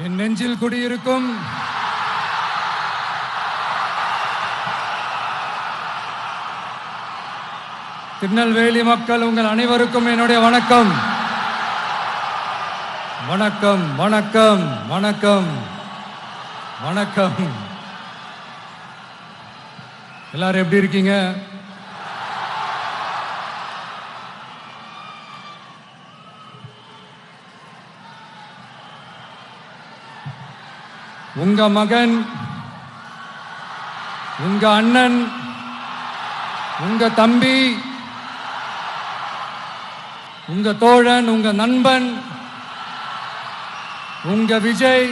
என் நெஞ்சில் குடியிருக்கும் திருநெல்வேலி மக்கள் உங்கள் அனைவருக்கும் என்னுடைய வணக்கம். வணக்கம் வணக்கம் வணக்கம் வணக்கம். எல்லாரும் எப்படி இருக்கீங்க? உங்க மகன், உங்க அண்ணன், உங்க தம்பி, உங்க தோழன், உங்க நண்பன், உங்க விஜய்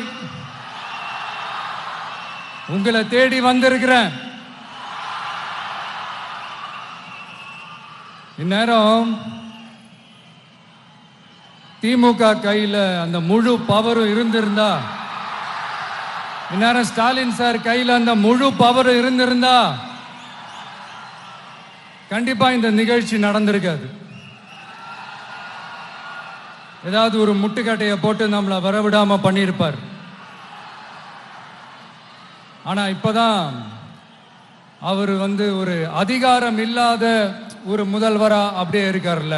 உங்களை தேடி வந்திருக்கிறேன். இந்நேரம் திமுக கையில அந்த முழு பவரும் இருந்திருந்தா, இந்நேரம் ஸ்டாலின் சார் கையில் அந்த முழு பவர் இருந்திருந்தா கண்டிப்பா இந்த நிகழ்ச்சி நடந்திருக்காது. ஏதாவது ஒரு முட்டுக்கட்டையை போட்டு நம்மளை வரவிடாம பண்ணியிருப்பார். ஆனா இப்பதான் அவர் ஒரு அதிகாரம் இல்லாத ஒரு முதல்வரா அப்படியே இருக்கார்ல,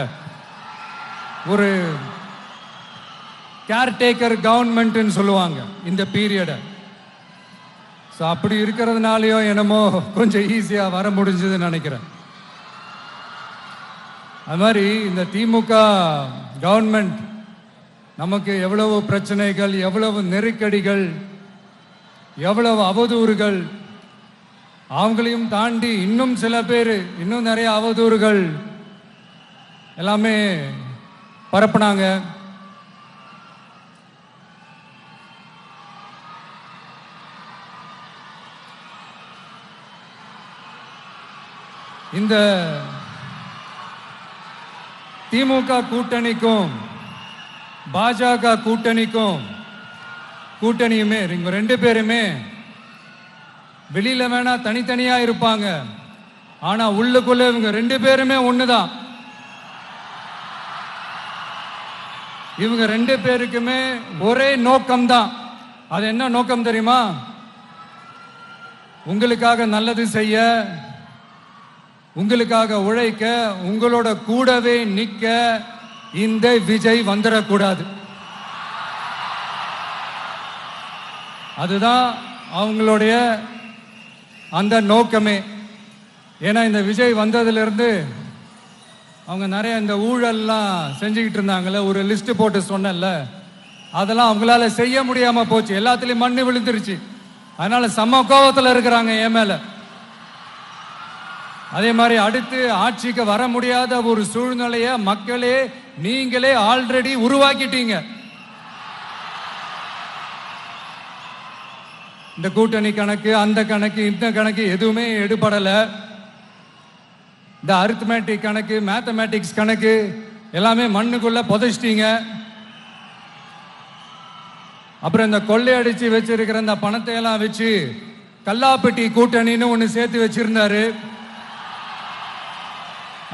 ஒரு கேர்டேக்கர் கவர்மெண்ட் சொல்லுவாங்க இந்த பீரியட. அப்படி இருக்கிறதுனாலயோ என்னமோ கொஞ்சம் ஈஸியா வர முடிஞ்சதுன்னு நினைக்கிறேன். அது மாதிரி இந்த திமுக கவர்மெண்ட் நமக்கு எவ்வளவு பிரச்சனைகள், எவ்வளவு நெருக்கடிகள், எவ்வளவு அவதூறுகள், அவங்களையும் தாண்டி இன்னும் சில பேர் இன்னும் நிறைய அவதூறுகள் எல்லாமே பரப்புனாங்க. இந்த திமுக கூட்டணிக்கும் பாஜக கூட்டணியுமே இவங்க ரெண்டு பேருமே வெளியில வேணா தனித்தனியா இருப்பாங்க, ஆனா உள்ளுக்குள்ள இவங்க ரெண்டு பேருமே ஒண்ணுதான். இவங்க ரெண்டு பேருக்குமே ஒரே நோக்கம்தான். அது என்ன நோக்கம் தெரியுமா? உங்களுக்காக நல்லது செய்ய, உங்களுக்காக உழைக்க, உங்களோட கூடவே நிக்க இந்த விஜய் வந்துடக்கூடாது. அதுதான் அவங்களுடைய அந்த நோக்கமே. ஏன்னா இந்த விஜய் வந்ததிலிருந்து அவங்க நிறைய இந்த ஊழல்லாம் செஞ்சுக்கிட்டு இருந்தாங்கல்ல, ஒரு லிஸ்ட் போட்டு சொன்னல, அதெல்லாம் அவங்களால செய்ய முடியாம போச்சு. எல்லாத்துலயும் மண்ணு விழுந்துருச்சு. அதனால சம கோபத்தில் இருக்கிறாங்க என் மேல. அதே மாதிரி அடுத்து ஆட்சிக்கு வர முடியாத ஒரு சூழ்நிலைய மக்களே நீங்களே ஆல்ரெடி உருவாக்கிட்டீங்க. இந்த கூட்டணி கணக்கு, அந்த கணக்கு, இந்த கணக்கு எதுவுமே எடுபடல. இந்த அரித்மேட்டிக் கணக்கு, மேத்தமேட்டிக்ஸ் கணக்கு எல்லாமே மண்ணுக்குள்ள புதைச்சிட்டீங்க. அப்புறம் இந்த கொள்ளையடிச்சு வச்சிருக்கிற இந்த பணத்தை எல்லாம் வச்சு கல்லாப்பட்டி கூட்டணின்னு ஒண்ணு சேர்த்து வச்சிருந்தாரு.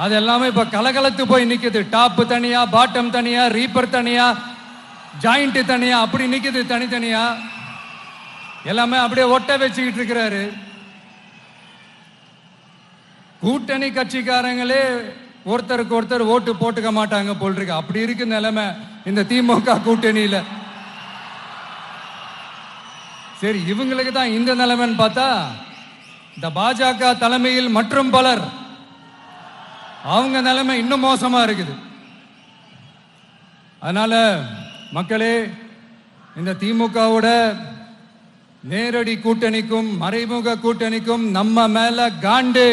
அது எல்லாமே இப்ப கலகலத்து போய் நிக்குது. டாப் தனியா, பாட்டம் தனியா, ரீப்பர் தனியா, ஜாயிண்ட் தனியா, அப்படி நிக்குது தனித்தனியா. எல்லாமே அப்படியே ஒட்ட வச்சுக்கிட்டு இருக்கிறாரு. கூட்டணி கட்சிக்காரங்களே ஒருத்தருக்கு ஒருத்தர் ஓட்டு போட்டுக்க மாட்டாங்க போல் இருக்கு. அப்படி இருக்கு நிலைமை இந்த திமுக கூட்டணியில. சரி, இவங்களுக்கு தான் இந்த நிலைமைன்னு பார்த்தா இந்த பாஜக தலைமையில் மற்றும் பலர் அவங்க நிலைமை இன்னும் மோசமா இருக்குது. அதனால மக்களே, இந்த திமுகவோட நேரடி கூட்டணிக்கும் மறைமுக கூட்டணிக்கும் நம்ம மேல காண்டு.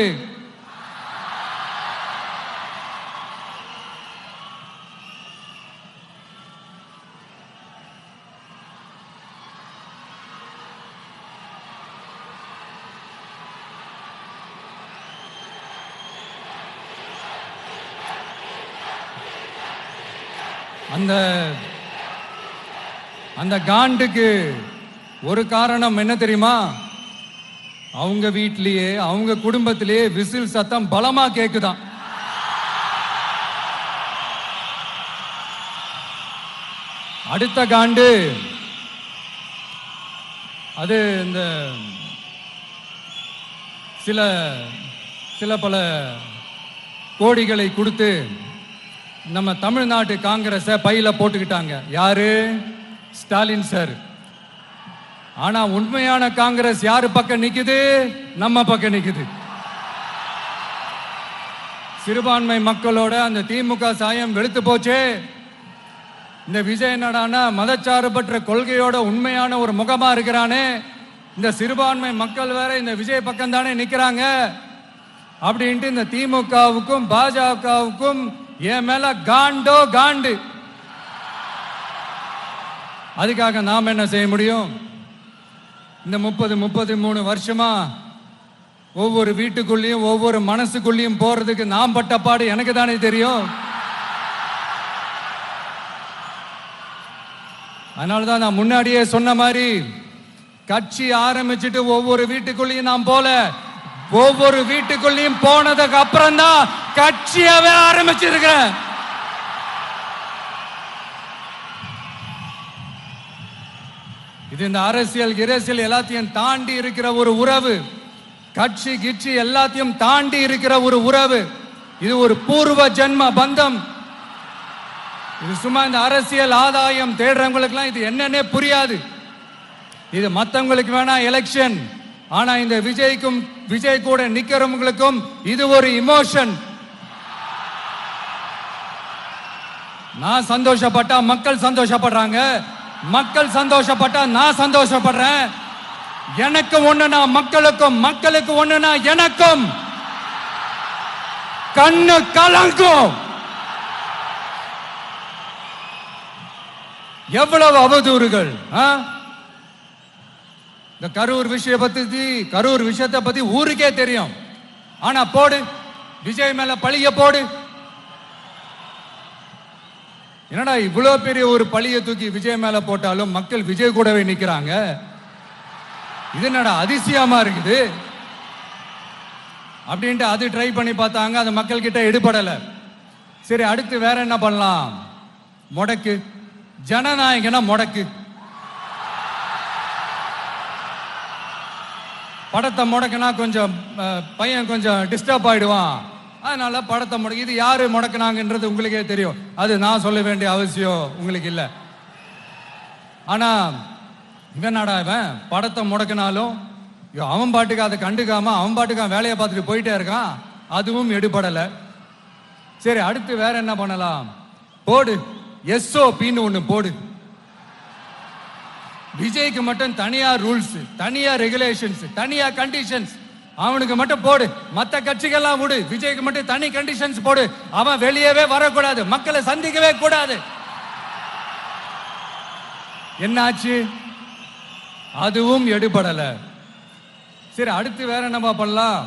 அந்த காண்டுக்கு ஒரு காரணம் என்ன தெரியுமா? அவங்க வீட்டிலேயே, அவங்க குடும்பத்திலேயே விசில் சத்தம் பலமா கேக்குதான். அடுத்த காண்டு அது இந்த சில சில பல கோடிகளை கொடுத்து நம்ம தமிழ்நாட்டு காங்கிரஸை பையில போட்டுக்கிட்டாங்க. யாரு? ஸ்டாலின் சார். ஆனா உண்மையான காங்கிரஸ் யாரு பக்கம் நிக்குது? நம்ம பக்கம் நிக்குது. சிறுபான்மை மக்களோட அந்த திமுக சாயம் வெளுத்து போச்சே. இந்த விஜய் என்னடானா மதச்சார்பற்ற கொள்கையோட உண்மையான ஒரு முகமா இருக்கிறானே. இந்த சிறுபான்மை மக்கள் வேற இந்த விஜய் பக்கம் தானே நிக்கிறாங்க அப்படின்ட்டு இந்த திமுகவுக்கும் பாஜகவுக்கும் என் மேல காண்டோ காண்டு. அதுக்காக நாம் என்ன செய்ய முடியும்? இந்த 33 வருஷமா ஒவ்வொரு வீட்டுக்குள்ளேயும் ஒவ்வொரு மனசுக்குள்ளேயும் போறதுக்கு நாம் பட்ட பாடு எனக்கு தானே தெரியும். அதனாலதான் நான் முன்னாடியே சொன்ன மாதிரி கட்சி ஆரம்பிச்சுட்டு ஒவ்வொரு வீட்டுக்குள்ளேயும் நான் போல, ஒவ்வொரு வீட்டுக்குள்ளேயும் போனதுக்கு அப்புறம் தான் கட்சியவே ஆரம்பிச்சிருக்கிறேன். இது இந்த அரசியல் எல்லாத்தையும் தாண்டி இருக்கிற ஒரு உறவு. கட்சி கிட்சி எல்லாத்தையும் தாண்டி இருக்கிற ஒரு உறவு. இது ஒரு பூர்வ ஜென்ம பந்தம். இது சும்மா இந்த அரசியல் ஆதாயம் தேடுறவங்களுக்குலாம் இது என்னன்னே புரியாது. இது மற்றவங்களுக்கு வேணா எலெக்ஷன். ஆனா இந்த விஜய் கூட நிக்கிறவங்களுக்கும் இது ஒரு இமோஷன். நான் சந்தோஷப்பட்டா மக்கள் சந்தோஷப்படுறாங்க, மக்கள் சந்தோஷப்பட்டா நான் சந்தோஷப்படுறேன். எனக்கு ஒண்ணுனா மக்களுக்கும், மக்களுக்கு ஒண்ணுனா எனக்கும் கண்ணு கலங்கும். எவ்வளவு அவதூறுகள்! இந்த கரூர் விஷயத்தை பத்தி ஊருக்கே தெரியும். ஆனா போடு, விஜய் மேல பழிய போடு. என்னடா இவ்வளவு பெரிய ஒரு பழிய தூக்கி விஜய் மேல போட்டாலும் மக்கள் விஜய் கூடவே நிக்கிறாங்க. இது என்னடா அதிசயமா இருக்குது அப்படின்ட்டு அது ட்ரை பண்ணி பார்த்தாங்க. அது மக்கள் கிட்ட எடுபடல. சரி, அடுத்து வேற என்ன பண்ணலாம்? முடக்கு. ஜனநாயகனா முடக்கு. படத்தை முடக்குனா கொஞ்சம் பையன் கொஞ்சம் டிஸ்டர்ப் ஆயிடுவான். அதனால படத்தை முடக்கு. இது யாரு முடக்குனாங்கன்றது உங்களுக்கே தெரியும். அது நான் சொல்ல வேண்டிய அவசியம் உங்களுக்கு இல்லை. ஆனா இவனாடா இவன் படத்தை முடக்கினாலும் அவன் பாட்டுக்கு அதை கண்டுக்காம அவன் பாட்டுக்கு வேலையை பார்த்துட்டு போயிட்டே இருக்கான். அதுவும் எடுபடல. சரி, அடுத்து வேற என்ன பண்ணலாம்? போடு, SOPன்னு ஒண்ணு போடு. விஜய்க்கு மட்டும் தனியா ரூல்ஸ், தனியா ரெகுலேஷன்ஸ், தனியா கண்டிஷன்ஸ் அவனுக்கு மட்டும் போடு. மற்ற கட்சிகள்லாம் விடு, விஜய்க்கு மட்டும் தனி கண்டிஷன்ஸ் போடு. அவன் வெளியவே வரக்கூடாது, மக்களை சந்திக்கவே கூடாது. என்னாச்சு? அதுவும் எடுபடல. சரி, அடுத்து வேற என்ன பண்ணலாம்?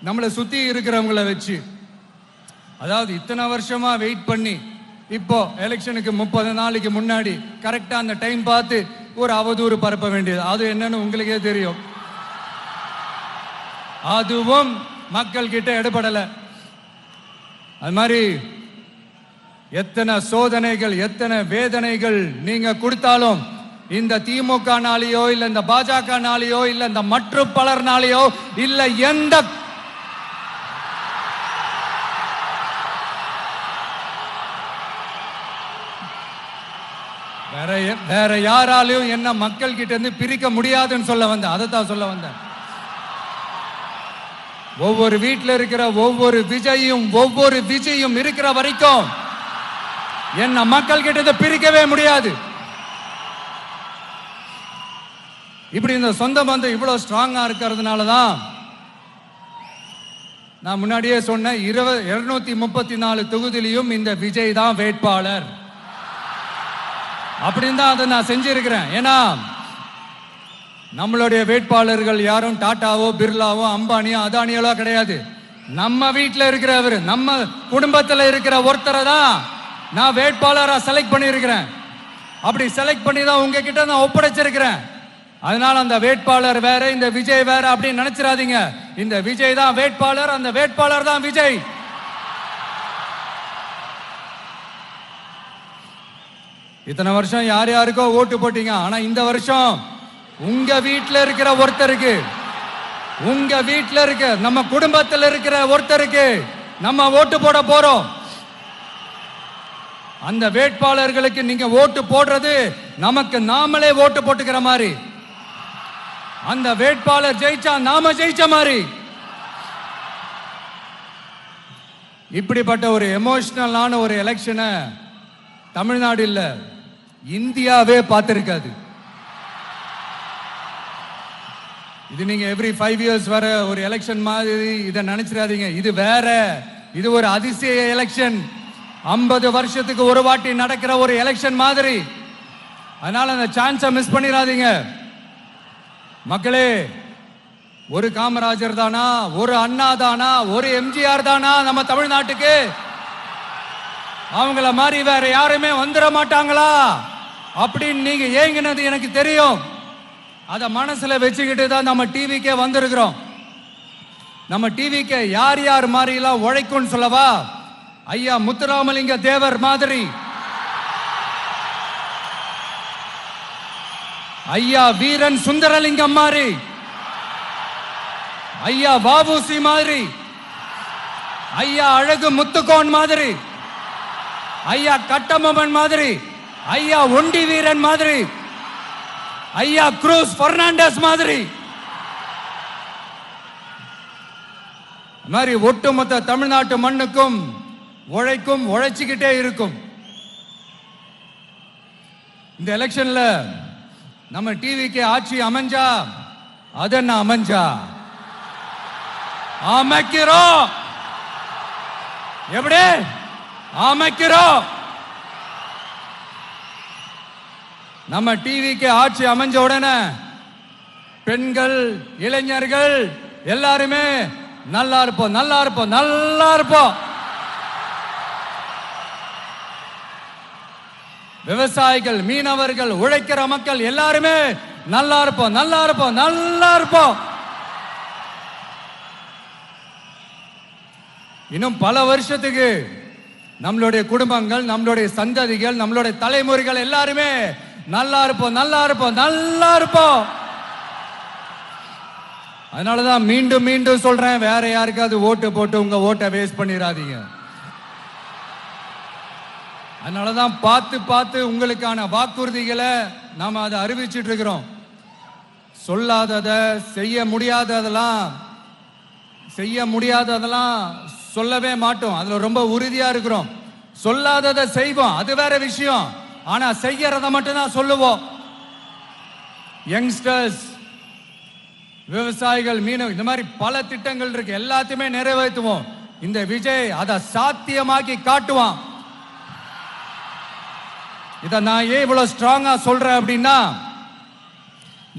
நம்மளை சுத்தி இருக்கிறவங்களை வச்சு, அதாவது இத்தனை வருஷமா வெயிட் பண்ணி இப்போ எலெக்ஷனுக்கு 30 நாளைக்கு முன்னாடி கரெக்டா அந்த டைம் பார்த்து ஒரு அவதூறு பரப்ப வேண்டியது. அது என்னன்னு உங்களுக்கே தெரியும். அதுவும் மக்கள் கிட்ட எடுபடல. அது மாதிரி எத்தனை சோதனைகள், எத்தனை வேதனைகள் நீங்க கொடுத்தாலும் இந்த திமுக நாளையோ இல்ல இந்த பாஜக நாளையோ இல்ல இந்த மற்ற பலர் நாளையோ இல்ல எந்த வேற யாராலையும் என்ன மக்கள் கிட்ட இருந்து பிரிக்க முடியாதுன்னு சொல்ல வந்தேன். அதைத்தான் சொல்ல வந்தேன். ஒவ்வொரு வீட்டில் இருக்கிற ஒவ்வொரு விஜயும் இருக்கிற வரைக்கும் என்ன மக்கள் கிட்ட இருந்து பிரிக்கவே முடியாது. இப்படி இந்த சொந்த பந்தம் இவ்வளவு ஸ்ட்ராங்கா இருக்கிறதுனாலதான் நான் முன்னாடியே சொன்ன 234 தொகுதியிலும் இந்த விஜய் தான் வேட்பாளர் அப்படின்னு தான் அதை நான் செஞ்சிருக்கிறேன். ஏன்னா நம்மளுடைய வேட்பாளர்கள் யாரும் டாட்டாவோ பிர்லாவோ அம்பானியோ அதானியோ கிடையாது. நம்ம வீட்டில் இருக்கிறவர், நம்ம குடும்பத்தில் இருக்கிற ஒருத்தரை தான் நான் வேட்பாளராக செலக்ட் பண்ணியிருக்கிறேன். அப்படி செலக்ட் பண்ணி தான் உங்ககிட்ட நான் ஒப்படைச்சிருக்கிறேன். அதனால அந்த வேட்பாளர் வேற, இந்த விஜய் வேற அப்படின்னு நினைச்சிடாதீங்க. இந்த விஜய் தான் வேட்பாளர், அந்த வேட்பாளர் தான் விஜய். இத்தனை வருஷம் யார் யாருக்கோ ஓட்டு போட்டீங்க. ஆனா இந்த வருஷம் உங்க வீட்டில் இருக்கிற ஒருத்தருக்கு, உங்க வீட்டில் இருக்க நம்ம குடும்பத்தில் இருக்கிற ஒருத்தருக்கு நம்ம ஓட்டு போட போறோம். அந்த வேட்பாளர்களுக்கு நீங்க ஓட்டு போடுறது நமக்கு நாமளே ஓட்டு போட்டுக்கிற மாதிரி. அந்த வேட்பாளர் ஜெயிச்சா நாம ஜெயிச்ச மாதிரி. இப்படிப்பட்ட ஒரு எமோஷனலான ஒரு எலெக்ஷனை தமிழ்நாடு இல்ல, இந்தியாவே பார்த்திருக்காது. இது நீங்க எவ்ரி 5 years வர ஒரு எலெக்ஷன் மாதிரி இதை நினைச்சிடாதீங்க. இது வேற, இது ஒரு அதிசய எலெக்ஷன். 50 வருஷத்துக்கு ஒரு வாட்டி நடக்கிற ஒரு எலெக்ஷன் மாதிரி. அதனால அந்த சான்ஸை மிஸ் பண்ணிடாதீங்க மக்களே. ஒரு காமராஜர் தானா, ஒரு அண்ணா தானா, ஒரு எம்ஜிஆர் தானா நம்ம தமிழ்நாட்டுக்கு? அவங்கள மாதிரி வேற யாருமே வந்துட மாட்டாங்களா அப்படின்னு நீங்க ஏங்கினது எனக்கு தெரியும். அத மனசுல வச்சுக்கிட்டு தான் நம்ம டிவிக்கே வந்திருக்கிறோம். நம்ம டிவிக்கு யார் யார் மாதிரி எல்லாம் உழைக்கும் சொல்லவா? ஐயா முத்துராமலிங்க தேவர் மாதிரி, ஐயா வீரன் சுந்தரலிங்கம் மாதிரி, ஐயா வாவுசி மாதிரி, ஐயா அழகு முத்துக்கோன் மாதிரி, ஐயா கட்டபொம்மன் மாதிரி, ஐயா ஒண்டி வீரன் மாதிரி, ஐயா குரூஸ் பெர்னாண்டஸ் மாதிரி மாதிரி ஒட்டுமொத்த தமிழ்நாட்டு மண்ணுக்கும் உழைக்கும், உழைச்சிக்கிட்டே இருக்கும். இந்த எலெக்ஷன்ல நம்ம டிவிக்கு ஆட்சி அமைஞ்சா அதென்ன அமைஞ்சா அமைக்கிறோம். எப்படி அமைக்கிறோம்? நம்ம டிவிக்கு ஆட்சி அமைஞ்ச உடனே பெண்கள், இளைஞர்கள் எல்லாருமே நல்லா இருப்போம், நல்லா இருப்போம், நல்லா இருப்போம். விவசாயிகள், மீனவர்கள், உழைக்கிற மக்கள் எல்லாருமே நல்லா இருப்போம், நல்லா இருப்போம், நல்லா இருப்போம். இன்னும் பல வருஷத்துக்கு நம்மளுடைய குடும்பங்கள், நம்மளுடைய சந்ததிகள், நம்மளுடைய தலைமுறைகள் எல்லாருமே நல்லா இருப்போம், நல்லா இருப்போம், நல்லா இருப்போம். அதனாலதான் மீண்டும் மீண்டும் சொல்றேன், வேற யாருக்காவது ஓட்டு போட்டு உங்க ஓட்டை வேஸ்ட் பண்ணிடாதீங்க. அதனாலதான் பார்த்து பார்த்து உங்களுக்கான வாக்குறுதிகளை நாம அதை அறிவிச்சிட்டு இருக்கிறோம். சொல்லாதத, செய்ய முடியாததெல்லாம் சொல்லவே மாட்டோம். அதுல ரொம்ப உறுதியா இருக்கிறோம். சொல்லாததை செய்வோம், அது வேற விஷயம். ஆனா செய்யறத மட்டும் தான் சொல்லுவோம். யங்ஸ்டர்ஸ், விவசாயிகள், மீனவர்கள், இந்த மாதிரி பல திட்டங்கள் இருக்கு, எல்லாத்தையுமே நிறைவேற்றுவோம். இந்த விஜய் அதை சாத்தியமாக்கி காட்டுவான். இதை நான் ஏன் இவ்வளவு ஸ்ட்ராங்கா சொல்றேன் அப்படின்னா,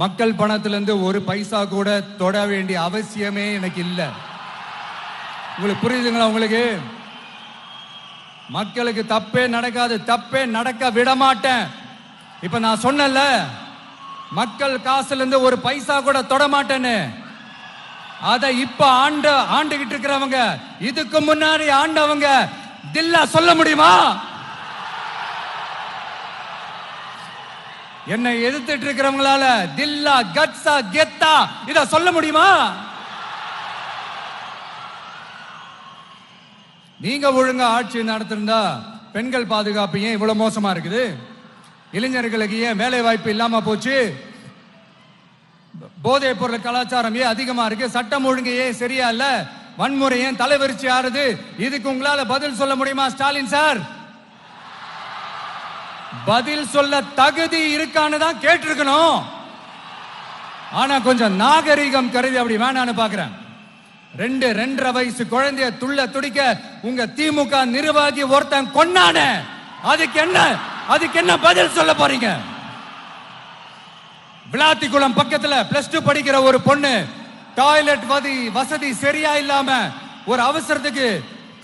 மக்கள் பணத்திலிருந்து ஒரு பைசா கூட தொட வேண்டிய அவசியமே எனக்கு இல்லை. உங்களுக்கு புரியுதுங்களா? உங்களுக்கு மக்களுக்கு தப்பே நடக்காது, தப்பே நடக்க விட மாட்டேன். இப்ப நான் சொன்னல, மக்கள் காசுல இருந்து ஒரு பைசா கூட தொட மாட்டேன்னு. அதை இப்ப ஆண்டுகிட்டு இருக்கிறவங்க, இதுக்கு முன்னாடி ஆண்டவங்க தில்லா சொல்ல முடியுமா? என்னை எதிர்த்துட்டு இருக்கிறவங்களால தில்லா, கட்ஸா, கெத்தா இத சொல்ல முடியுமா? நீங்க ஒழுங்கா ஆட்சி நடத்திருந்தா பெண்கள் பாதுகாப்பு ஏன் இவ்வளவு மோசமா இருக்குது? இளைஞர்களுக்கு ஏன் வேலை வாய்ப்பு இல்லாம போச்சு? போதைப் பொருள் கலாச்சாரம் ஏன் அதிகமா இருக்கு? சட்டம் ஒழுங்கு ஏன் சரியா இல்ல? வன்முறை ஏன் தலைவரிச்சு ஆறுது? இதுக்கு உங்களால பதில் சொல்ல முடியுமா ஸ்டாலின் சார்? பதில் சொல்ல தகுதி இருக்கான்னு தான் கேட்டிருக்கணும். ஆனா கொஞ்சம் நாகரிகம் கருதி அப்படி வேணான்னு பாக்குறேன். 2-2.5 வயசு குழந்தைய துள்ள துடிக்க உங்க திமுக நிர்வாகி ஒருத்தன் கொன்னானே, அதுக்கு என்ன பதில் சொல்ல போறீங்க? விளாத்திக்குளம் பக்கத்துல +2 படிக்கிற ஒரு பொண்ணு டாய்லெட் வசதி சரியா இல்லாம ஒரு அவசரத்துக்கு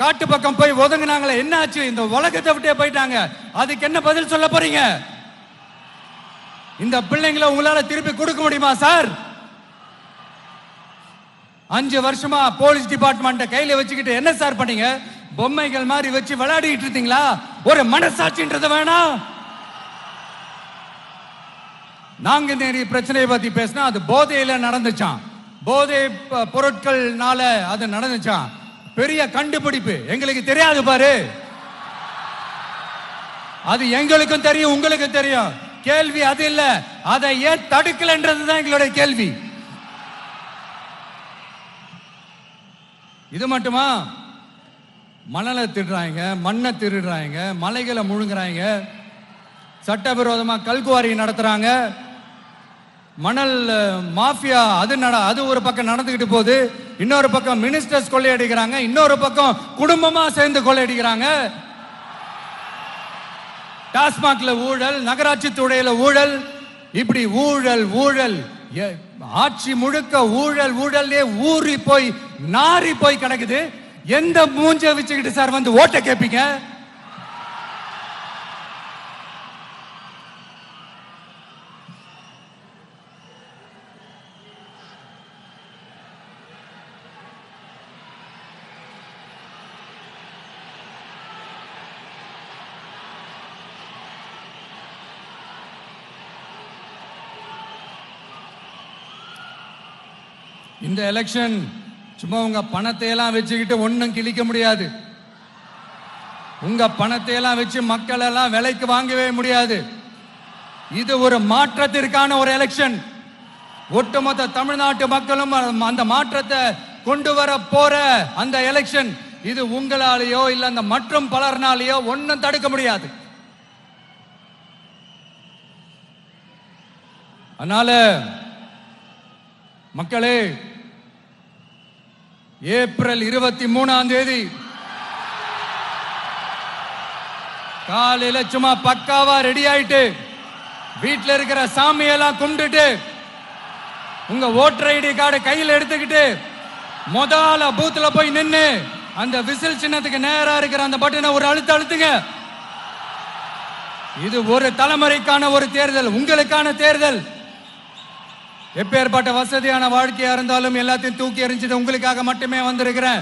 காட்டு பக்கம் போய் ஒதுங்கினாங்களே, என்ன ஆச்சு? இந்த உலகத்தை விட்டே போயிட்டாங்க. அதுக்கு என்ன பதில் சொல்ல போறீங்க? இந்த பிள்ளைங்களை உங்களால திருப்பி கொடுக்க முடியுமா சார்? 5 வருஷமா போலீஸ் டிபார்ட்மெண்ட் கையில வச்சுக்கிட்டு என்ன சார் பண்ணீங்க? பொம்மைகள் மாதிரி வச்சு விளையாடிட்டு இருந்தீங்களா? ஒரு மனசாட்சின்றது வேணாம். நாங்குநேரி பிரச்சனையை பத்தி பேசினா அது போதையில நடந்துச்சான், போதை பொருட்கள்னால அது நடந்துச்சான். பெரிய கண்டுபிடிப்பு எங்களுக்கு தெரியாது பாரு, அது எங்களுக்கும் தெரியும் உங்களுக்கும் தெரியும். கேள்வி அது இல்ல, அதை ஏன் தடுக்கலன்றதுதான் எங்களுடைய கேள்வி. இது மட்டுமா? மணலை திருடுறாங்க, மண்ணை திருடுறாங்க, மலைகளை முழுங்குறாங்க, சட்டவிரோதமா கல்குவாரி நடத்துறாங்க, மணல் மாஃபியா அது ஒரு பக்கம் நடந்துகிட்டு போகுது. இன்னொரு பக்கம் மினிஸ்டர்ஸ் கொள்ளையடிக்கிறாங்க, இன்னொரு பக்கம் குடும்பமா சேர்ந்து கொள்ளையடிக்கிறாங்க. டாஸ்மாக்ல ஊழல், நகராட்சி துறையில ஊழல், இப்படி ஊழல் ஊழல், ஆட்சி முழுக்க ஊழல் ஊழல்லே ஊறி போய் நாரி போய் கிடக்குது. எந்த மூஞ்ச வச்சுக்கிட்டு சார் வந்து ஓட்ட கேட்பீங்க? இந்த எலெக்ஷன் சும்மா உங்க பணத்தை எல்லாம் வச்சுக்கிட்டு ஒன்னும் கிழிக்க முடியாது. உங்க பணத்தை எல்லாம் வச்சு மக்கள் எல்லாம் விலைக்கு வாங்கவே முடியாது. இது ஒரு மாற்றத்திற்கான ஒரு எலெக்ஷன். ஒட்டுமொத்த தமிழ்நாட்டு மக்களும் அந்த மாற்றத்தை கொண்டு வர போற அந்த எலெக்ஷன். இது உங்களாலேயோ இல்ல அந்த மற்றும் பலர்னாலேயோ ஒன்னும் தடுக்க முடியாது. அதனால மக்களே, ஏப்ரல் 23ஆம் தேதி காலையில சும்மா பக்காவா ரெடி ஆயிட்டு வீட்டில் இருக்கிற சாமியெல்லாம் கும்பிட்டுட்டு உங்க ஓட்டர் ஐடி கார்டு கையில் எடுத்துக்கிட்டு முதல்ல பூத்துல போய் நின்று அந்த விசில் சின்னத்துக்கு நேரா இருக்கிற அந்த பட்டனை ஒரு அழுத்துங்க. இது ஒரு தலைமுறைக்கான ஒரு தேர்தல், உங்களுக்கான தேர்தல். எப்பேற்பட்ட வசதியான வாழ்க்கையா இருந்தாலும் எல்லாத்தையும் தூக்கி எறிஞ்சிட்டு உங்களுக்காக மட்டுமே வந்திருக்கிறேன்.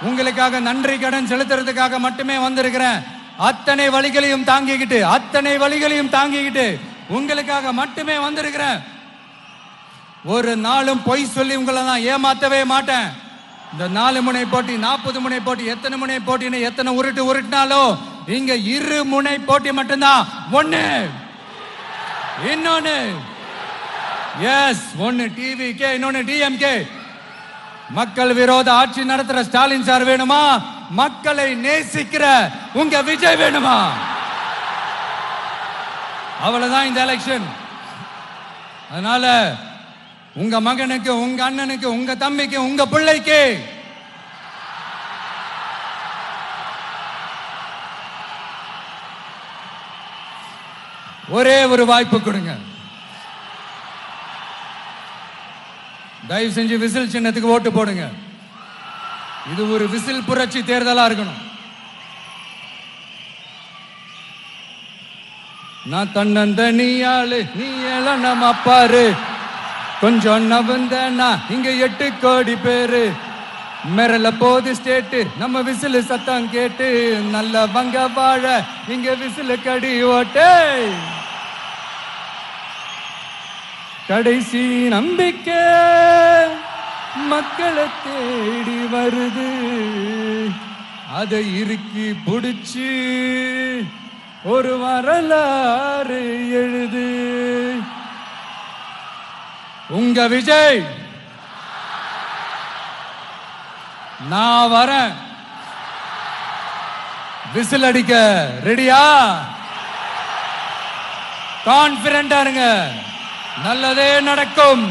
உங்களுக்காக நன்றி கடன் செலுத்துறதுக்காக மட்டுமே வந்திருக்கிறேன். அத்தனை வழிகளையும் தாங்கிக்கிட்டு உங்களுக்காக மட்டுமே வந்திருக்கிறேன். ஒரு நாளும் பொய் சொல்லி உங்களை நான் ஏமாத்தவே மாட்டேன். இந்த 4 முனை போட்டி, 40 முனை போட்டி, எத்தனை முனை போட்டின்னு எத்தனை உருட்டினாலும் இங்க 2 முனை போட்டி மட்டும்தான். ஒண்ணு, இன்னொன்னு எஸ், ஒன்னு டிவிகே, இன்னொன்னு டிஎம்கே. மக்கள் விரோத ஆட்சி நடத்துற ஸ்டாலின் சார் வேணுமா? மக்களை நேசிக்கிற உங்க விஜய் வேணுமா? அவ்வளவுதான் இந்த எலெக்ஷன். அதனால உங்க மகனுக்கு, உங்க அண்ணனுக்கு, உங்க தம்பிக்கு, உங்க பிள்ளைக்கு ஒரே ஒரு வாய்ப்பு கொடுங்க. தயவு செஞ்சு விசில் சின்னத்துக்கு ஓட்டு போடுங்க. இது ஒரு விசில் புரட்சி தேர்தலா இருக்கணும். நான் தன்னந்தனியாளு, நீ எல்லாம் பாரு, கொஞ்சம் நவந்தனா இங்க 8 கோடி பேரு, மிரல போது ஸ்டேட்டு நம்ம விசில் சத்தம் கேட்டு, நல்லவங்க வாழ இங்க விசில் கடி ஓட்டே, கடைசி நம்பிக்கை மக்களை தேடி வருது, அதை இறுக்கி புடிச்சு ஒரு வரலாறு எழுது. உங்க விஜய், நான் வரேன். விசில் அடிக்க ரெடியா? கான்பிடண்டா இருங்க, நல்லதே நடக்கும்,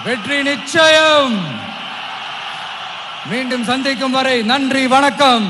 வெற்றி நிச்சயம். மீண்டும் சந்திக்கும் வரை நன்றி, வணக்கம்.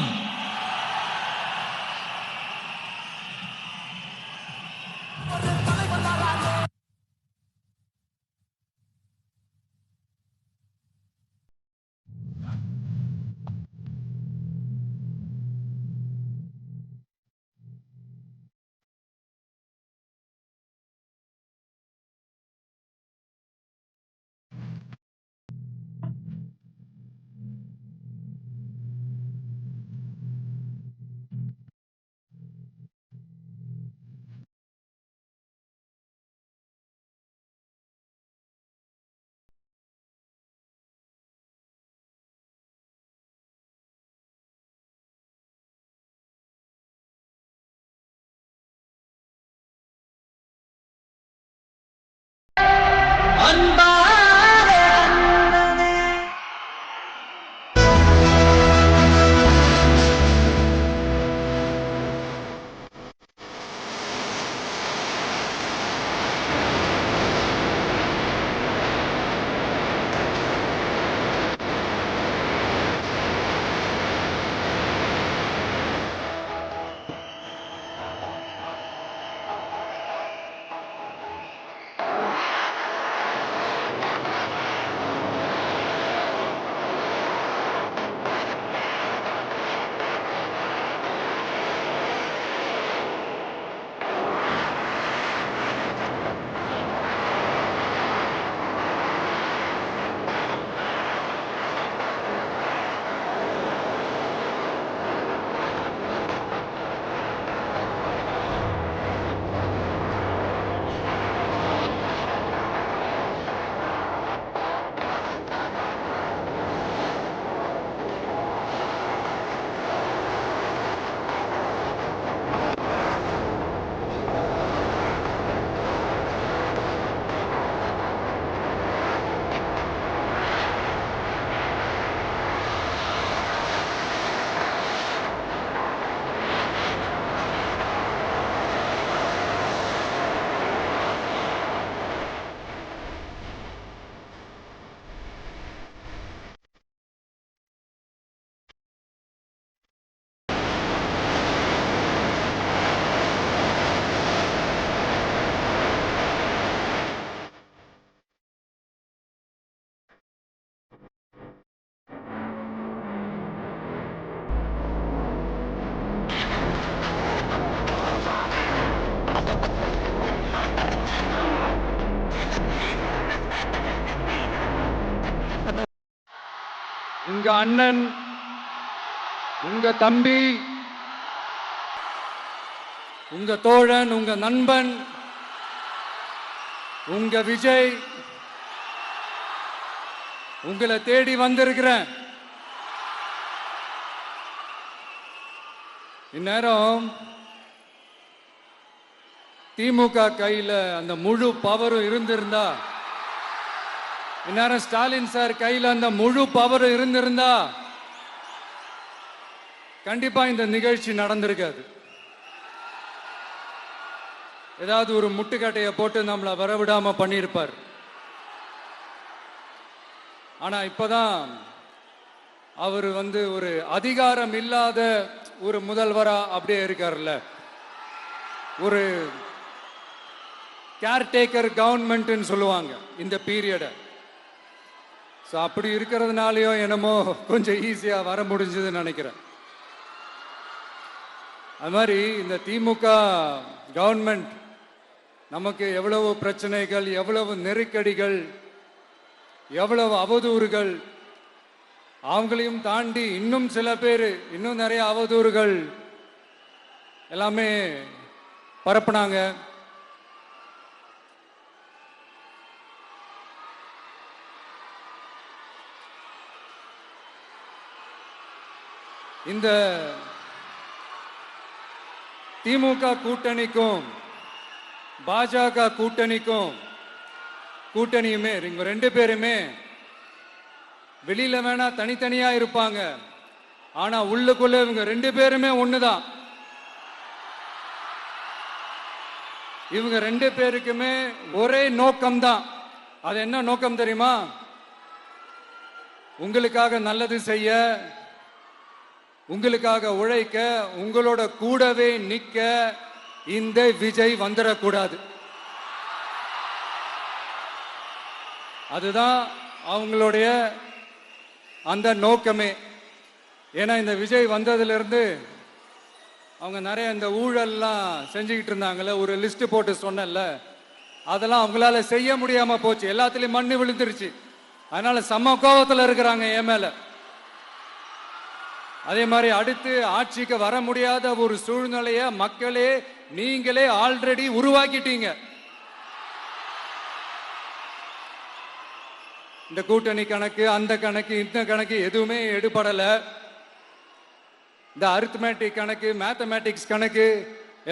உங்க அண்ணன், உங்க தம்பி, உங்க தோழன், உங்க நண்பன், உங்க விஜய் உங்களை தேடி வந்திருக்கிறேன். இந்நேரம் திமுக கையில அந்த முழு பவரும் இருந்திருந்தா, இந்நேரம் ஸ்டாலின் சார் கையில அந்த முழு பவரும் இருந்திருந்தா கண்டிப்பா இந்த நிகழ்ச்சி நடந்திருக்காது. ஏதாவது ஒரு முட்டுக்கட்டையை போட்டு நம்மளை வரவிடாம பண்ணியிருப்பார். ஆனா இப்பதான் அவர் ஒரு அதிகாரம் இல்லாத ஒரு முதல்வரா அப்படியே இருக்காருல்ல, ஒரு கேர்டேக்கர் கவர்மெண்ட் சொல்லுவாங்க இந்த பீரியட. அப்படி இருக்கிறதுனாலயோ என்னமோ கொஞ்சம் ஈஸியா வர முடிஞ்சதுன்னு நினைக்கிறேன். அது மாதிரி இந்த திமுக கவர்மெண்ட் நமக்கு எவ்வளவு பிரச்சனைகள், எவ்வளவு நெருக்கடிகள், எவ்வளவு அவதூறுகள், அவங்களையும் தாண்டி இன்னும் சில பேர் இன்னும் நிறைய அவதூறுகள் எல்லாமே பரப்புனாங்க. இந்த திமுக கூட்டணிக்கும் பாஜக கூட்டணியுமே இவங்க ரெண்டு பேருமே வெளியில வேணா தனித்தனியா இருப்பாங்க, ஆனா உள்ளுக்குள்ள இவங்க ரெண்டு பேருமே ஒண்ணுதான். இவங்க ரெண்டு பேருக்குமே ஒரே நோக்கம் தான். அது என்ன நோக்கம் தெரியுமா? உங்களுக்காக நல்லது செய்ய, உங்களுக்காக உழைக்க, உங்களோட கூடவே நிக்க இந்த விஜய் வந்துடக்கூடாது. அதுதான் அவங்களுடைய அந்த நோக்கமே. ஏன்னா இந்த விஜய் வந்ததிலிருந்து அவங்க நிறைய இந்த ஊழல்லாம் செஞ்சுக்கிட்டு இருந்தாங்கல்ல, ஒரு லிஸ்ட் போட்டு சொன்னல, அதெல்லாம் அவங்களால செய்ய முடியாம போச்சு. எல்லாத்துலயும் மண்ணு விழுந்துருச்சு. அதனால சம கோபத்தில் இருக்கிறாங்க என் மேல. அதே மாதிரி அடுத்து ஆட்சிக்கு வர முடியாத ஒரு சூழ்நிலைய மக்களே நீங்களே ஆல்ரெடி உருவாக்கிட்டீங்க. இந்த கூட்டணி கணக்கு, அந்த கணக்கு, இந்த கணக்கு எதுவுமே எடுபடல. இந்த அரித்மேட்டிக் கணக்கு, மேத்தமேட்டிக்ஸ் கணக்கு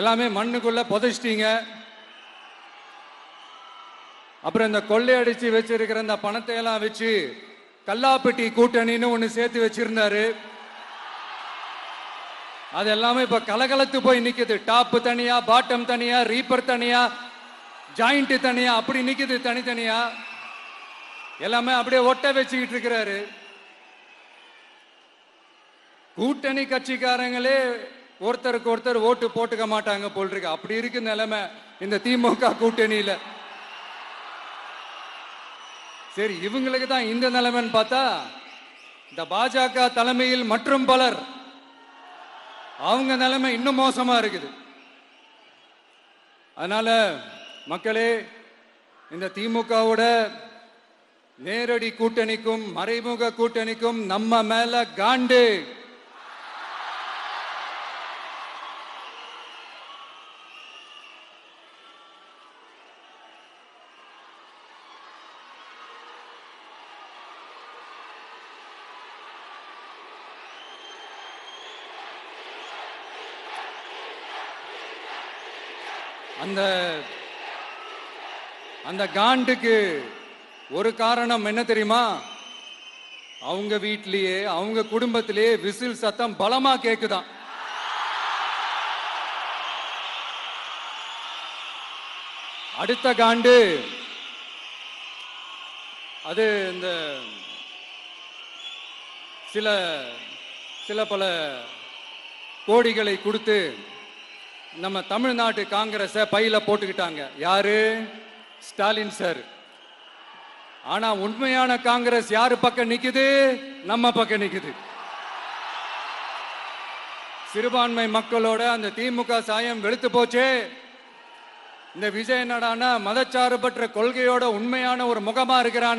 எல்லாமே மண்ணுக்குள்ள புதைச்சிட்டீங்க. அப்புறம் இந்த கொள்ளையடிச்சு வச்சிருக்கிற இந்த பணத்தை எல்லாம் வச்சு கல்லாப்பட்டி கூட்டணின்னு ஒண்ணு சேர்த்து வச்சிருந்தாரு. அது எல்லாமே இப்ப கலகலத்து போய் நிக்குது. டாப் தனியா, பாட்டம் தனியா, ரீப்பர் தனியா, ஜாயிண்ட் தனியா, அப்படி நிக்குது தனித்தனியா. எல்லாமே அப்படியே ஒட்ட வச்சுக்கிட்டு இருக்கிறாரு. கூட்டணி கட்சிக்காரங்களே ஒருத்தருக்கு ஒருத்தர் ஓட்டு போட்டுக்க மாட்டாங்க போல் இருக்கு. அப்படி இருக்கு நிலைமை இந்த திமுக கூட்டணியில. சரி, இவங்களுக்கு தான் இந்த நிலைமைன்னு பார்த்தா இந்த பாஜக தலைமையில் மற்றும் பலர் அவங்க நிலைமை இன்னும் மோசமா இருக்குது. அதனால மக்களே, இந்த திமுகவோட நேரடி கூட்டணிக்கும் மறைமுக கூட்டணிக்கும் நம்ம மேல காண்டு. அந்த காண்டுக்கு ஒரு காரணம் என்ன தெரியுமா? அவங்க வீட்லயே, அவங்க குடும்பத்திலேயே விசில் சத்தம் பலமா கேக்குதான். அடுத்த காண்டு அது இந்த சில பல கோடிகளை கொடுத்து நம்ம தமிழ்நாட்டு காங்கிரஸை பையில போட்டுக்கிட்டாங்க. யாரு? ஸ்டாலின் சார். ஆனா உண்மையான காங்கிரஸ் யாரு பக்கம் நிக்குது? நம்ம பக்கம் நிக்குது. சிறுபான்மை மக்களோட அந்த திமுக சாயம் வெளுத்து போச்சு. இந்த விஜய் என்னடானா மதச்சார்பற்ற கொள்கையோட உண்மையான ஒரு முகமா இருக்கிறானே.